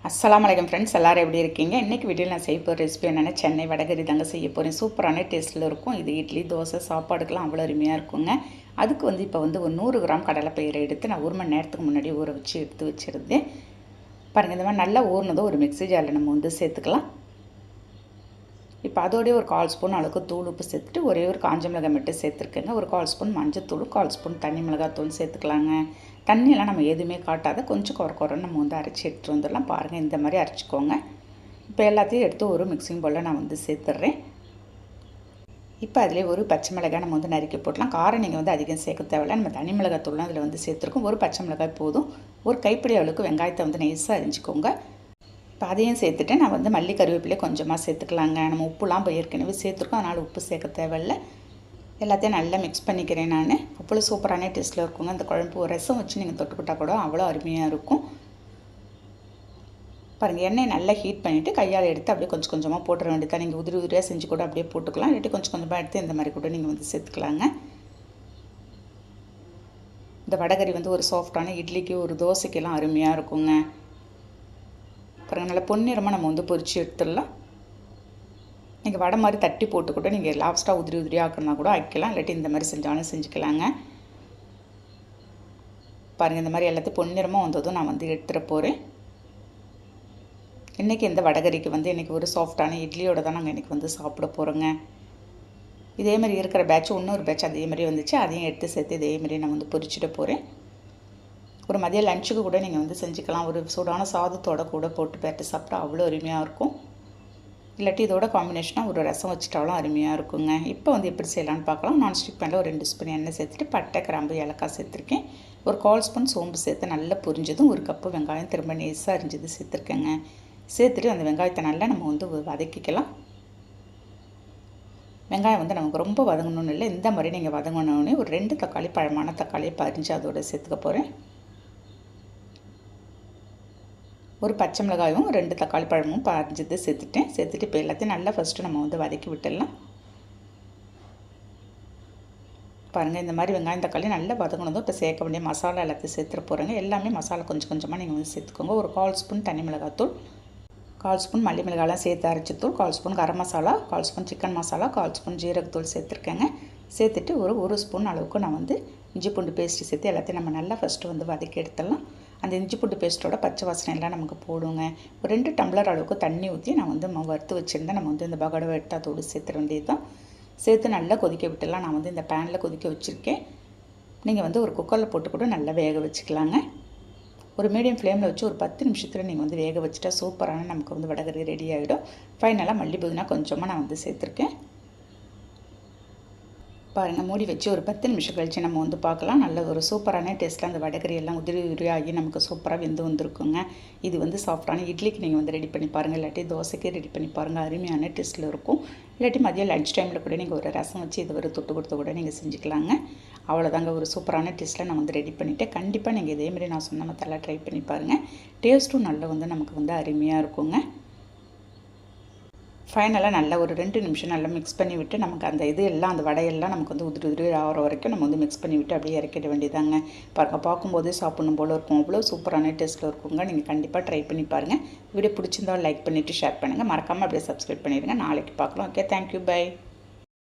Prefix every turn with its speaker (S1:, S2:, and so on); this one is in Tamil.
S1: அஸ்ஸலாமு அலைக்கும் ஃப்ரெண்ட்ஸ், எல்லோரும் எப்படி இருக்கீங்க? இன்றைக்கி வீடியோவில் நான் செய்ய போகிற ரெசிபி என்னென்னா சென்னை வடகரி தாங்க செய்ய போகிறேன். சூப்பரான டேஸ்ட்டில் இருக்கும். இது இட்லி, தோசை, சாப்பாடுக்கெலாம் அவ்வளோ அருமையாக இருக்குங்க. அதுக்கு இப்போ ஒரு 100 கிராம் கடலைப்பயிரை எடுத்து நான் 1 மணி நேரத்துக்கு முன்னாடி ஊற வச்சு எடுத்து வச்சுருந்தேன். பாருங்கள், இந்த மாதிரி நல்லா ஊறினதும் ஒரு மிக்ஸி ஜாரில் நம்ம சேர்த்துக்கலாம். இப்போ அதோடய ஒரு 1/4 ஸ்பூன் அளவுக்கு தூள் உப்பு சேர்த்துட்டு ஒரே ஒரு காஞ்ச மிளகாய் மட்டும் சேர்த்துருக்கேங்க. ஒரு 1/4 ஸ்பூன் மஞ்சத்தூள், 1/4 ஸ்பூன் தனி மிளகாத்தூள் சேர்த்துக்கலாங்க. தண்ணியெல்லாம் நம்ம எதுவுமே காட்டாத கொஞ்சம் குறைன்னு நம்ம அரைச்சி எடுத்துகிட்டு வந்துடலாம். பாருங்கள், இந்த மாதிரி அரைச்சிக்கோங்க. இப்போ எல்லாத்தையும் எடுத்து ஒரு மிக்சிங் பவுலில் நான் சேர்த்துட்றேன். இப்போ அதிலே ஒரு பச்சை மிளகாய் நம்ம நறுக்கி போட்டலாம். காரம் நீங்கள் அதிகம் சேர்க்க தேவையில்ல. நம்ம தனி மிளகாத்தூள்லாம் அதில் சேர்த்துருக்கோம். ஒரு பச்சை மிளகாய் போதும். ஒரு கைப்பிடி அளவுக்கு வெங்காயத்தை நைஸாக அரிஞ்சிக்கோங்க. இப்போ அதையும் சேர்த்துட்டு நான் மல்லி கருவேப்பிலையே கொஞ்சமாக சேர்த்துக்கலாங்க. நம்ம உப்புலாம் இப்போ ஏற்கனவே சேர்த்துருக்கோம், அதனால் உப்பு சேர்க்க தேவையில்லை. எல்லாத்தையும் நல்லா மிக்ஸ் பண்ணிக்கிறேன் நான். அவ்வளோ சூப்பரான டேஸ்ட்டில் இருக்குங்க. அந்த குழம்பு ஒரு ரசம் வச்சு நீங்கள் தொட்டுக்கிட்டா கூட அவ்வளோ அருமையாக இருக்கும். பாருங்கள், எண்ணெய் நல்லா ஹீட் பண்ணிவிட்டு கையால் எடுத்து அப்படியே கொஞ்சம் கொஞ்சமாக போட்டுற வேண்டியதான். நீங்கள் உதிரி உதிரியாக செஞ்சு கூட அப்படியே போட்டுக்கலாம். இல்லாட்டி கொஞ்சம் கொஞ்சமாக எடுத்து இந்த மாதிரி கூட நீங்கள் சேர்த்துக்கலாங்க. இந்த வடகரி ஒரு சாஃப்டான இட்லிக்கு ஒரு தோசைக்கெல்லாம் அருமையாக இருக்குங்க. பாருங்கள், நல்லா பொன்னிறமாக நம்ம பொரித்து எடுத்துடலாம். நீங்கள் வடை மாதிரி தட்டி போட்டு கூட நீங்கள் லாஸ்ட்டாக உதிரி உதிரியாக ஆக்கணும்னா கூட ஆக்கலாம். இல்லாட்டி இந்த மாதிரி செஞ்சாலும் செஞ்சுக்கலாங்க. பாருங்கள், இந்த மாதிரி எல்லாத்தையும் பொன்னிறமாக வந்ததும் நான் எடுத்துகிற போகிறேன். இன்றைக்கி இந்த வடகரிக்கு இன்றைக்கி ஒரு சாஃப்டான இட்லியோடு தான் நாங்கள் இன்றைக்கி சாப்பிட போகிறோங்க. இதே மாதிரி இருக்கிற பேட்ச் இன்னொரு பேட்ச் அதே மாதிரி வந்துச்சு. அதையும் எடுத்து சேர்த்து இதே மாதிரி நான் பொரிச்சிட போகிறேன். ஒரு மதியம் லஞ்சுக்கு கூட நீங்கள் செஞ்சுக்கலாம். ஒரு சூடான சாதத்தோடு கூட போட்டு பேட்டு சாப்பிட்டா அவ்வளோ அருமையாக இருக்கும். இல்லாட்டி இதோட காம்பினேஷனாக ஒரு ரசம் வச்சுட்டாலும் அருமையாக இருக்குங்க. இப்போ எப்படி செய்யலான்னு பார்க்கலாம். நான்ஸ்டிக் பேனில் ஒரு 2 ஸ்பூன் எண்ணெய் சேர்த்துட்டு பட்டை, கிராம்பு, ஏலக்காய் சேர்த்துருக்கேன். ஒரு 1/4 ஸ்பூன் சோம்பு சேர்த்து நல்லா புரிஞ்சதும் ஒரு கப்பு வெங்காயம் திரும்ப நேஸாக அரிஞ்சது சேர்த்துருக்கேங்க. சேர்த்துட்டு அந்த வெங்காயத்தை நல்லா நம்ம வதக்கிக்கலாம். வெங்காயம் நமக்கு ரொம்ப வதங்கணும்னு இல்லை, இந்த மாதிரி நீங்கள் வதங்கணுன்னே ஒரு 2 தக்காளி, பழமான தக்காளியை பறிஞ்சு அதோடு சேர்த்துக்க போகிறேன். ஒரு பச்சை மிளகாயும் 2 தக்காளி பழமும் பறிஞ்சது சேர்த்துட்டேன். சேர்த்துட்டு இப்போ எல்லாத்தையும் நல்லா ஃபஸ்ட்டு நம்ம வதக்கி விட்டுடலாம். பாருங்கள், இந்த மாதிரி வெங்காயம் தக்காளி நல்லா வதங்கணும். இப்போ சேர்க்க வேண்டிய மசாலா எல்லாத்தையும் சேர்த்துட போகிறேங்க. எல்லாமே மசாலா கொஞ்சம் கொஞ்சமாக நீங்கள் சேர்த்துக்கோங்க. ஒரு 1/4 ஸ்பூன் தனி மிளகாத்தூள், 1/4 ஸ்பூன் மல்லி மிளகாலாம் சேர்த்து அரைச்சி தூள், 1/4 spoon garam masala, 1/4 spoon chicken masala, 1/4 spoon ஜீரகத்தூள் சேர்த்துருக்கேங்க. சேர்த்துட்டு ஒரு ஸ்பூன் அளவுக்கு நான் இஞ்சி பூண்டு பேஸ்ட்டு சேர்த்து எல்லாத்தையும் நம்ம நல்லா ஃபஸ்ட்டு வதக்கி எடுத்துடலாம். அந்த இஞ்சி பூண்டு பேஸ்ட்டோட பச்சை வாசனை எல்லாம் நமக்கு போடுங்க. ஒரு 2 டம்ளர் அளவுக்கு தண்ணி ஊற்றி நான் வறுத்து வச்சுருந்தேன். நம்ம இந்த பகடவை எடுத்து அதோடு சேர்த்துற வேண்டியது தான். சேர்த்து நல்லா கொதிக்க விட்டுலாம். நான் இந்த பேனில் கொதிக்க வச்சுருக்கேன். நீங்கள் ஒரு குக்கரில் போட்டு கூட நல்லா வேக வச்சுக்கலாங்க. ஒரு மீடியம் ஃப்ளேமில் வச்சு ஒரு 10 நிமிஷத்தில் நீங்கள் வேக வச்சுட்டா சூப்பரான நமக்கு வடகரி ரெடி ஆகிடும். ஃபைனலாக மல்லி புதினா கொஞ்சமாக நான் சேர்த்துருக்கேன். பாருங்கள், மூடி வச்சு ஒரு 10 நிமிஷம் கழித்து நம்ம பார்க்கலாம். நல்ல ஒரு சூப்பரான டேஸ்ட்டில் அந்த வடகரி எல்லாம் உதிரி உதிரியாகி நமக்கு சூப்பராக வந்திருக்குங்க. இது சாஃப்டான இட்லிக்கு நீங்கள் ரெடி பண்ணி பாருங்கள். இல்லாட்டி தோசைக்கு ரெடி பண்ணி பாருங்கள். அருமையான டேஸ்ட்டில் இருக்கும். இல்லாட்டி மதியம் லஞ்ச் டைமில் கூட நீங்கள் ஒரு ரசம் வச்சு இது ஒரு தொட்டு கொடுத்து கூட நீங்கள் செஞ்சுக்கலாங்க. அவ்வளோதாங்க, ஒரு சூப்பரான டேஸ்ட்டில் நான் ரெடி பண்ணிவிட்டேன். கண்டிப்பாக நீங்கள் இதேமாதிரி நான் சொன்ன மத்தெல்லாம் ட்ரை பண்ணி பாருங்கள். டேஸ்ட்டும் நல்லா நமக்கு அருமையாக இருக்குங்க. ஃபைனலாக நல்லா ஒரு 2 நிமிஷம் நல்லா மிக்ஸ் பண்ணி விட்டு நமக்கு அந்த இது எல்லாம் அந்த வடையெல்லாம் நமக்கு உதிரி உதிரி ஆகிற வரைக்கும் நம்ம மிக்ஸ் பண்ணி விட்டு அப்படியே இறக்கிட வேண்டியதாங்க. பாருங்கள், பார்க்கும்போதே சாப்பிடணும் போல் இருக்கும். அவ்வளோ சூப்பரான டேஸ்ட்டில் இருக்குங்க. நீங்கள் கண்டிப்பாக ட்ரை பண்ணி பாருங்கள். வீடியோ பிடிச்சிருந்தால் லைக் பண்ணிவிட்டு ஷேர் பண்ணுங்கள். மறக்காமல் அப்படியே சப்ஸ்கிரைப் பண்ணிடுங்க. நாளைக்கு பார்க்கலாம். Okay, thank you, by.